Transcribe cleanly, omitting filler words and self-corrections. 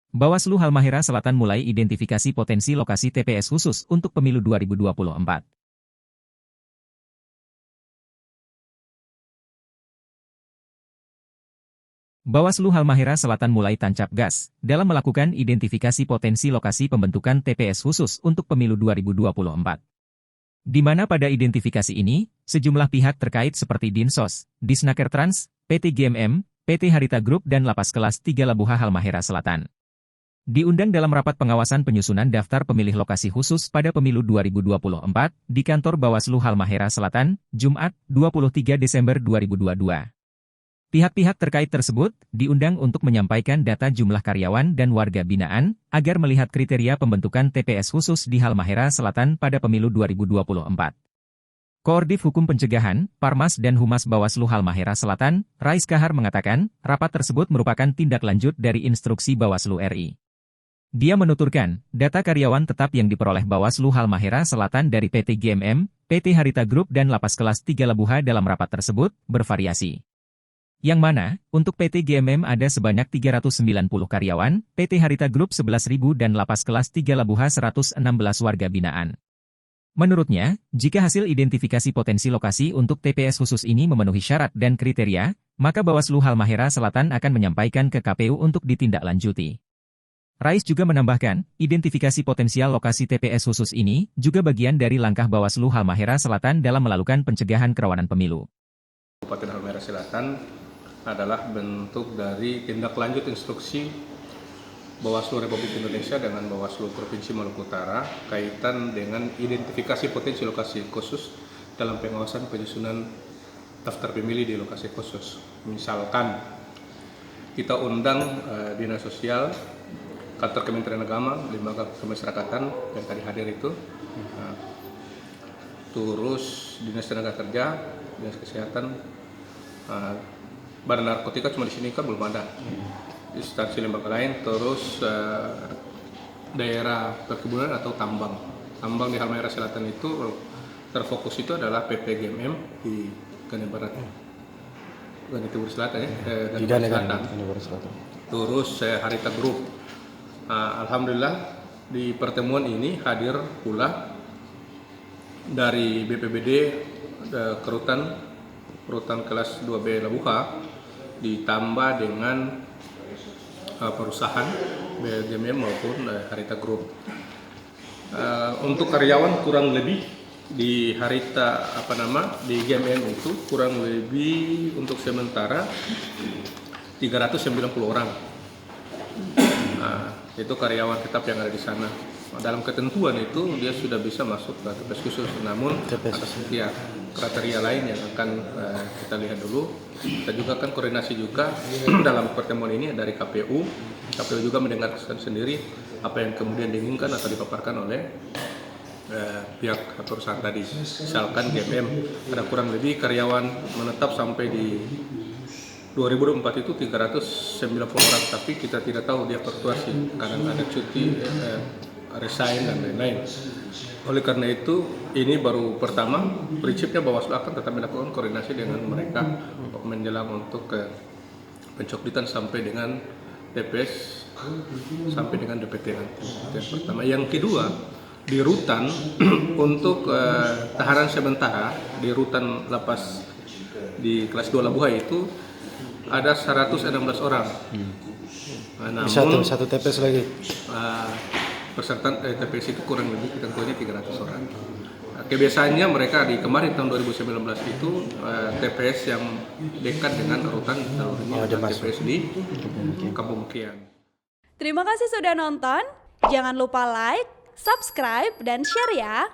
Bawaslu Halmahera Selatan mulai identifikasi potensi lokasi TPS khusus untuk pemilu 2024. Bawaslu Halmahera Selatan mulai tancap gas dalam melakukan identifikasi potensi lokasi pembentukan TPS khusus untuk pemilu 2024. Di mana pada identifikasi ini, sejumlah pihak terkait seperti Dinsos, Disnaker Trans, PT GMM, PT Harita Group dan Lapas Kelas 3 Labuha Halmahera Selatan diundang dalam rapat pengawasan penyusunan daftar pemilih lokasi khusus pada pemilu 2024 di kantor Bawaslu Halmahera Selatan, Jumat, 23 Desember 2022. Pihak-pihak terkait tersebut diundang untuk menyampaikan data jumlah karyawan dan warga binaan agar melihat kriteria pembentukan TPS khusus di Halmahera Selatan pada pemilu 2024. Koordif Hukum Pencegahan, Parmas dan Humas Bawaslu Halmahera Selatan, Rais Kahar mengatakan, rapat tersebut merupakan tindak lanjut dari instruksi Bawaslu RI. Dia menuturkan, data karyawan tetap yang diperoleh Bawaslu Halmahera Selatan dari PT GMM, PT Harita Group dan Lapas Kelas 3 Labuha dalam rapat tersebut bervariasi. Yang mana, untuk PT GMM ada sebanyak 390 karyawan, PT Harita Group 11.000 dan Lapas Kelas 3 Labuha 116 warga binaan. Menurutnya, jika hasil identifikasi potensi lokasi untuk TPS khusus ini memenuhi syarat dan kriteria, maka Bawaslu Halmahera Selatan akan menyampaikan ke KPU untuk ditindaklanjuti. Rais juga menambahkan, identifikasi potensial lokasi TPS khusus ini juga bagian dari langkah Bawaslu Halmahera Selatan dalam melakukan pencegahan kerawanan pemilu. Kabupaten Halmahera Selatan adalah bentuk dari tindak lanjut instruksi Bawaslu Republik Indonesia dengan Bawaslu Provinsi Maluku Utara kaitan dengan identifikasi potensi lokasi khusus dalam pengawasan penyusunan daftar pemilih di lokasi khusus. Misalkan kita undang Dinas Sosial, Kantor Kementerian Agama, Lembaga Pemasyarakatan yang tadi hadir itu, terus Dinas Tenaga Kerja, Dinas Kesehatan, Badan Narkotika cuma di sini kan belum ada, instansi lembaga lain, terus daerah perkebunan atau tambang di Halmahera Selatan itu terfokus itu adalah PPGMM di Gane Barat, Gane Timur Selatan ya, Gane Selatan. Terus Harita Group. Alhamdulillah di pertemuan ini hadir pula dari BPBD Kerutan kelas 2B Labuha ditambah dengan perusahaan BGMM maupun Harita Group. Untuk karyawan kurang lebih di di GMM itu kurang lebih untuk sementara 390 orang. Itu karyawan tetap yang ada di sana. Dalam ketentuan itu dia sudah bisa masuk ke TPS khusus, namun ada sekian kriteria lain yang akan kita lihat dulu. Kita juga kan koordinasi juga dalam pertemuan ini dari KPU. KPU juga mendengarkan sendiri apa yang kemudian diinginkan atau dipaparkan oleh pihak perusahaan tadi. Misalkan GMM ada kurang lebih karyawan menetap sampai di 2004 itu 390 orang, tapi kita tidak tahu dia fluktuasi karena ada cuti, resign dan lain-lain. Oleh karena itu, ini baru pertama, prinsipnya Bawaslu akan tetap melakukan koordinasi dengan mereka menjelang untuk pencoklitan sampai dengan TPS, sampai dengan DPT nanti. Itu yang pertama. Yang kedua, di rutan untuk tahanan sementara, di rutan lapas di kelas 2 Labuha itu ada 116 orang. Namun satu TPS lagi. Peserta TPS itu kurang lebih ketentuannya 300 orang. Kebiasaannya mereka di kemarin tahun 2019 itu TPS yang dekat dengan rutan TPS di Kampung Mukian. Terima kasih sudah nonton. Jangan lupa like, subscribe, dan share ya.